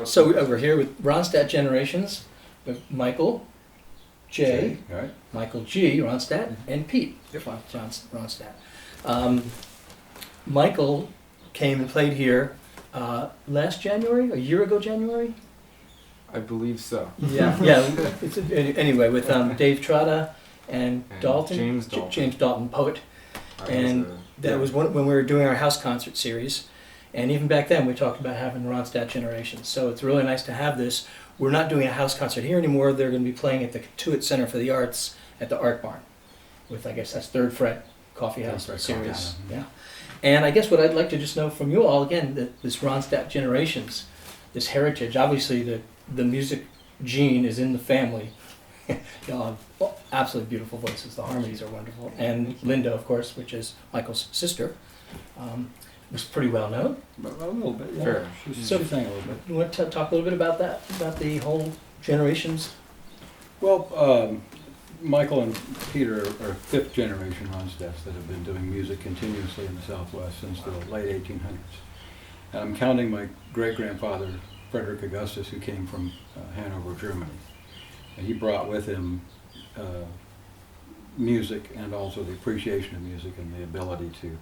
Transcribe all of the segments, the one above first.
So we're here with Ronstadt Generations, with Michael J, Right. Michael G, Ronstadt, and Pete Ronstadt. Michael came and played here last January, a year ago January? I believe so. Yeah. Anyway, with Dave Trotta and Dalton. James Dalton. James Dalton, poet. And that was when we were doing our house concert series. And even back then, we talked about having Ronstadt Generations. So it's really nice to have this. We're not doing a house concert here anymore. They're going to be playing at the Tuitt Center for the Arts at the Art Barn with, I guess, that's Third Fret Coffee House series. Yeah. And I guess what I'd like to just know from you all, again, that this Ronstadt Generations, this heritage, obviously the music gene is in the family. Y'all have absolutely beautiful voices. The harmonies are wonderful. And Linda, of course, which is Michael's sister, was pretty well known. A little bit, yeah. Fair. She So- sang a little bit. You want to talk a little bit about that, about the whole generations? Well, Michael and Peter are fifth generation Ronstadts that have been doing music continuously in the Southwest since the late 1800s. And I'm counting my great-grandfather, Frederick Augustus, who came from Hanover, Germany. And he brought with him music and also the appreciation of music and the ability to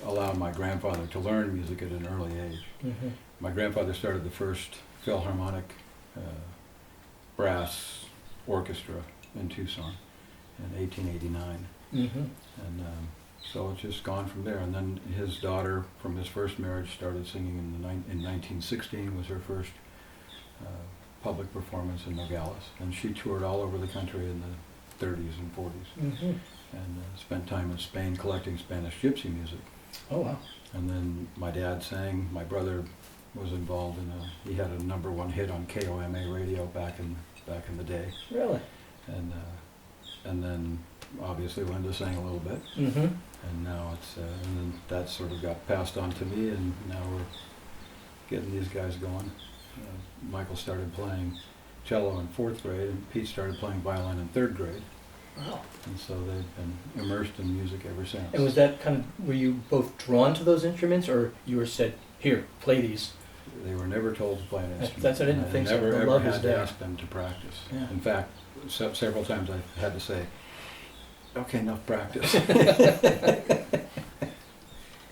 allow my grandfather to learn music at an early age. Mm-hmm. My grandfather started the first Philharmonic brass orchestra in Tucson in 1889. Mm-hmm. And so it's just gone from there. And then his daughter from his first marriage started singing in 1916 was her first public performance in Nogales. And she toured all over the country in the 30s and 40s Mm-hmm. and spent time in Spain collecting Spanish gypsy music. Oh, wow. And then my dad sang. My brother was involved in he had a #1 hit on KOMA radio back in the day. Really? And then obviously Linda sang a little bit. Mm-hmm. And now and then that sort of got passed on to me, and now we're getting these guys going. Michael started playing cello in 4th grade, and Pete started playing violin in 3rd grade. Wow. And so they've been immersed in music ever since. And was that were you both drawn to those instruments, or you were said, here, play these? They were never told to play an That's- instrument. that's what I didn't and think so. never The ever love is had to there. ask them to practice. Yeah. In fact, several times I had to say, okay, enough practice.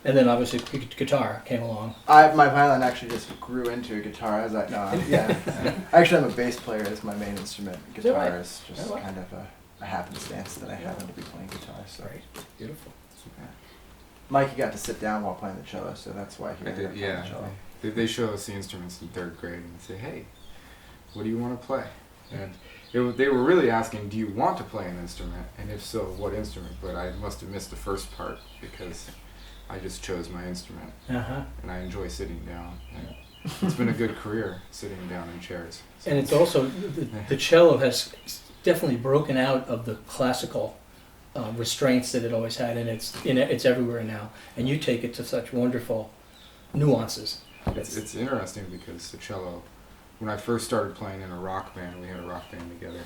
And then obviously guitar came along. My violin actually just grew into a guitar as Actually, I'm a bass player as my main instrument. that Guitar right? is just Oh, wow. kind of a happenstance that I happen to be playing guitar. So, Great. Beautiful. yeah. Mike, you got to sit down while playing the cello, so that's why he I ended up did, playing yeah. the cello. They show us the instruments in 3rd grade and say, hey, what do you want to play? And they were really asking, do you want to play an instrument? And if so, what instrument? But I must have missed the first part because I just chose my instrument Uh-huh. and I enjoy sitting down. And it's been a good career sitting down in chairs. So And it's also, the cello has definitely broken out of the classical restraints that it always had, and it's everywhere now. And you take it to such wonderful nuances. It's interesting because the cello, when I first started playing in a rock band, we had a rock band together.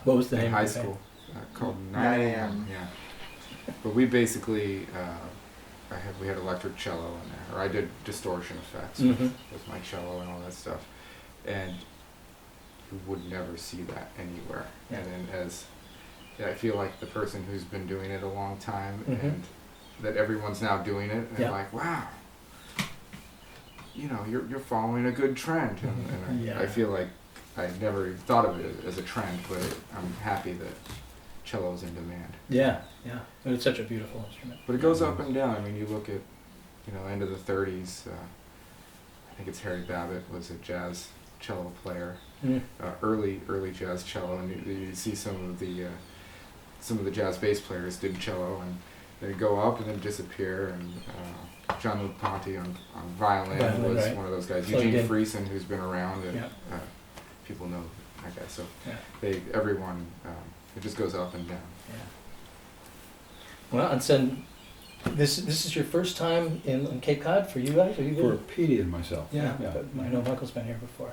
What was the in name of high the band? school called 9 a.m. Yeah, but we basically we had electric cello in there, or I did distortion effects Mhm. with my cello and all that stuff, and you would never see that anywhere. Yeah. And then I feel like the person who's been doing it a long time, Mhm. and that everyone's now doing it, and Yeah. like, wow, you know, you're following a good trend, and Yeah. I feel like I never thought of it as a trend, but I'm happy that cello's in demand. Yeah, yeah. And it's such a beautiful instrument. But it goes up and down. I mean, you look at, end of the 30s. I think it's Harry Babbitt was a jazz cello player, Mm. early jazz cello, and you see some of the jazz bass players did cello, and they go up and then disappear. And Jean-Luc Ponty on violin was right. one of those guys. So he Eugene did. Friesen, who's been around, and Yeah. people know that guy. So Yeah. everyone, it just goes up and down. Yeah. Well, and so this is your first time in Cape Cod for you guys? Are you For good? Petey and myself. Yeah. But I know Michael's been here before.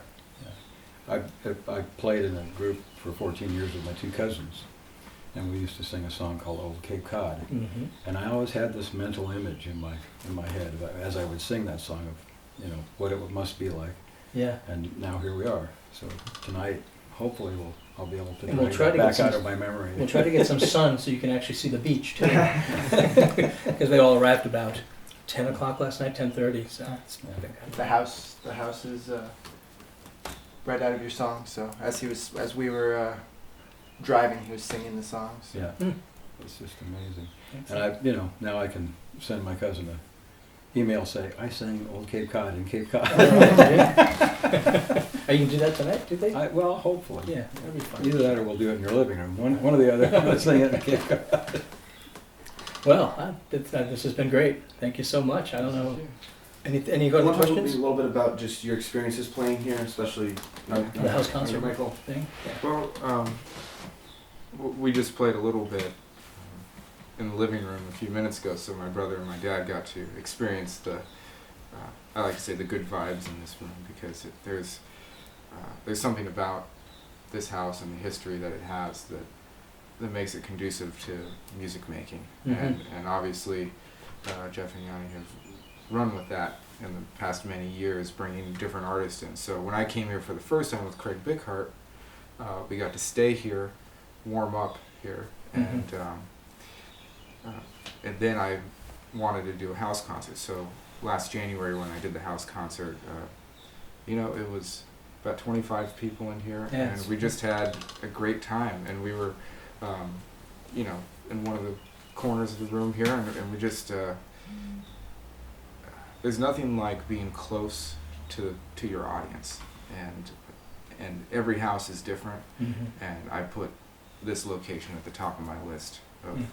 I played in a group for 14 years with my 2 cousins, and we used to sing a song called Old Cape Cod. Mm-hmm. And I always had this mental image in my head as I would sing that song of, what it must be like. Yeah. And now here we are. So tonight, hopefully, I'll be able to And we'll drag try that to get back some- out of my memory. We'll try to get some sun so you can actually see the beach too. Because they all arrived about 10 o'clock last night, 10:30. So it's been kind of The house is right out of your song. So as we were driving, he was singing the songs. Yeah, Mm. it's just amazing. And now I can send my cousin a email say, I sang Old Cape Cod in Cape Cod. Are you going to do that tonight, do they? Well, hopefully. Yeah, that'd be fun. Either that or we'll do it in your living room. One or the other. I'm gonna sing it in Cape Cod. Well, this has been great. Thank you so much. I don't know. Any I other want to talk a questions? little bit about just your experiences playing here, especially The house concert Michael. thing? Yeah. Well, we just played a little bit in the living room a few minutes ago, so my brother and my dad got to experience I like to say the good vibes in this room, because there's something about this house and the history that it has that makes it conducive to music making. Mhm. And obviously Jeff and Yanni have run with that in the past many years, bringing different artists in. So when I came here for the first time with Craig Bickhart, we got to stay here, warm up here, and then I wanted to do a house concert. So last January when I did the house concert, it was about 25 people in here, Yeah, and we just had a great time. And we were, in one of the corners of the room here, and we just, there's nothing like being close to your audience, and every house is different, Mhm. and I put this location at the top of my list of Mm.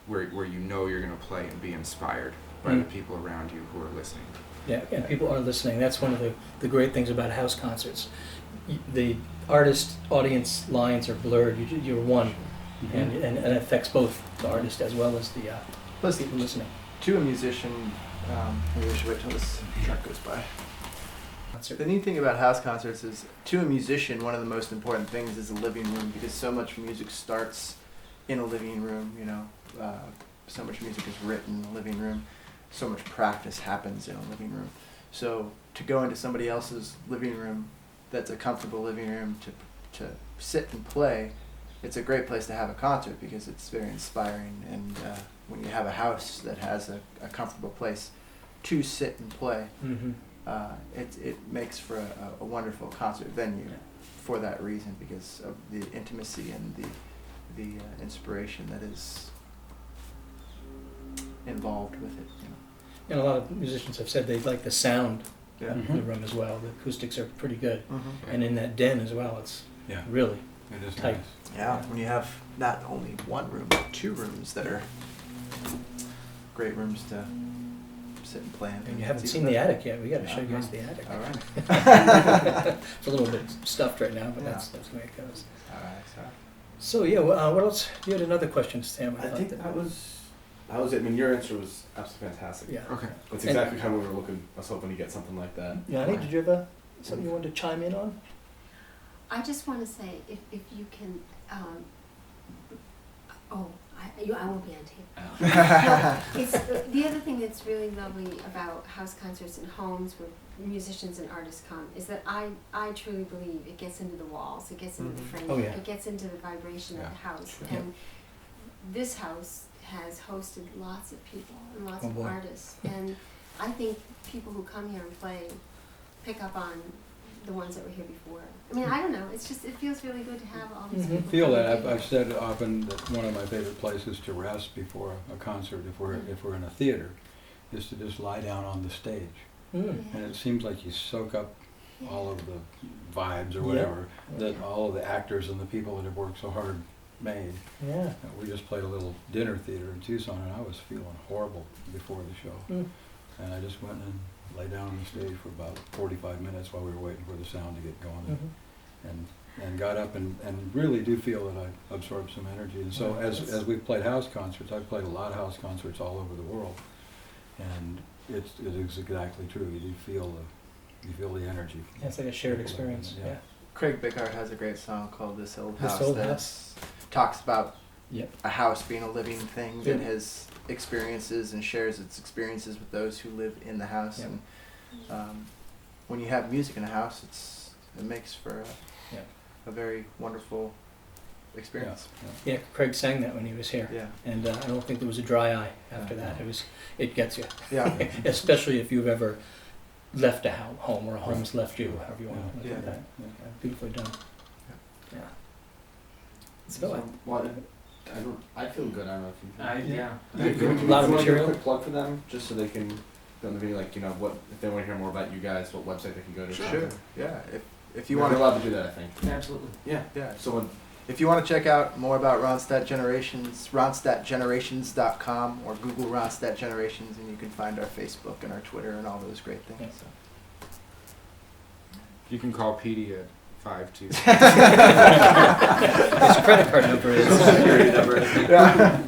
where you're going to play and be inspired by Mm. the people around you who are listening. Yeah, and people are listening. That's one of the great things about house concerts. The artist-audience lines are blurred. You're one, and it affects both the artist as well as the Plus, people listening. to a musician, maybe we should wait till this truck goes by. The neat thing about house concerts is, to a musician, one of the most important things is the living room, because so much music starts in a living room. So much music is written in a living room. So much practice happens in a living room. So to go into somebody else's living room, that's a comfortable living room to sit and play, it's a great place to have a concert, because it's very inspiring. And when you have a house that has a comfortable place to sit and play, Mm-hmm. it makes for a wonderful concert venue for that reason, because of the intimacy and the inspiration that is involved with it. And a lot of musicians have said they like the sound Yeah. in the room as well. The acoustics are pretty good, Mm-hmm. and in that den as well, it's Yeah, really it is tight. nice. Yeah, when you have not only one room, but two rooms that are great rooms to sit and play in. And you haven't It's seen even the better. attic yet. We got to show you guys the attic. All right. It's a little bit stuffed right now, but Yeah. that's the way it goes. All right. So yeah, what else? You had another question, Sam. I think that was it. I mean, your answer was absolutely fantastic. Yeah. Okay. That's exactly how we were looking. I was hoping to get something like that. Yanni, did you have something you wanted to chime in on? I just want to say, if you can, I won't be on tape. No, it's the other thing that's really lovely about house concerts and homes where musicians and artists come is that I truly believe it gets into the walls, it gets into the Mhm. frame, Oh, yeah. it gets into the vibration of the house. Yeah. And this house has hosted lots of people and lots Oh, of boy. artists, and I think people who come here and play pick up on the ones that were here before. I mean, I don't know. It's just, it feels really good to have all these Mhm. people. I feel come that. and I've said often that one of my favorite places to rest before a concert, if we're in a theater, is to just lie down on the stage. Mm. And it seems like you soak up Yeah. all of the vibes or Yeah. whatever that all of the actors and the people that have worked so hard made. Yeah. We just played a little dinner theater in Tucson, and I was feeling horrible before the show. Mm. And I just went and lay down on the stage for about 45 minutes while we were waiting for the sound to get going, Mhm. and got up and really do feel that I absorbed some energy. And so Yeah, as that's- we've played house concerts, I've played a lot of house concerts all over the world, and it is exactly true. You do feel the energy. Yeah, it's like a shared People are in experience. it, Yeah. Craig Bickhart has a great song called "This Old This House" Old that House. talks about Yep. a house being a living thing that Yeah. has experiences and shares its experiences with those who live in the house. Yeah. And when you have music in a house, it makes for Yeah. a very wonderful experience. Yeah, Craig sang that when he was here, Yeah. and I don't think there was a dry eye after that. It gets you, Yeah. especially if you've ever left a home or a home's left you, however you want to look Yeah. at that. Yeah, beautifully done. Yeah. So, well, I feel good. I don't know if you. Yeah. Can A lot of you wanna do material. a quick plug for them, just so they can go on the video. Like, what if they want to hear more about you guys, what website they can go to. or Sure. something. Yeah. If you We're want to, allowed to do that, I think. Absolutely. Yeah. yeah. So when If you want to check out more about Ronstadt Generations, ronstadtgenerations.com or Google Ronstadt Generations, and you can find our Facebook and our Twitter and all those great things. Yeah. So. You can call PD at 52. His credit card number is. security number. Yeah.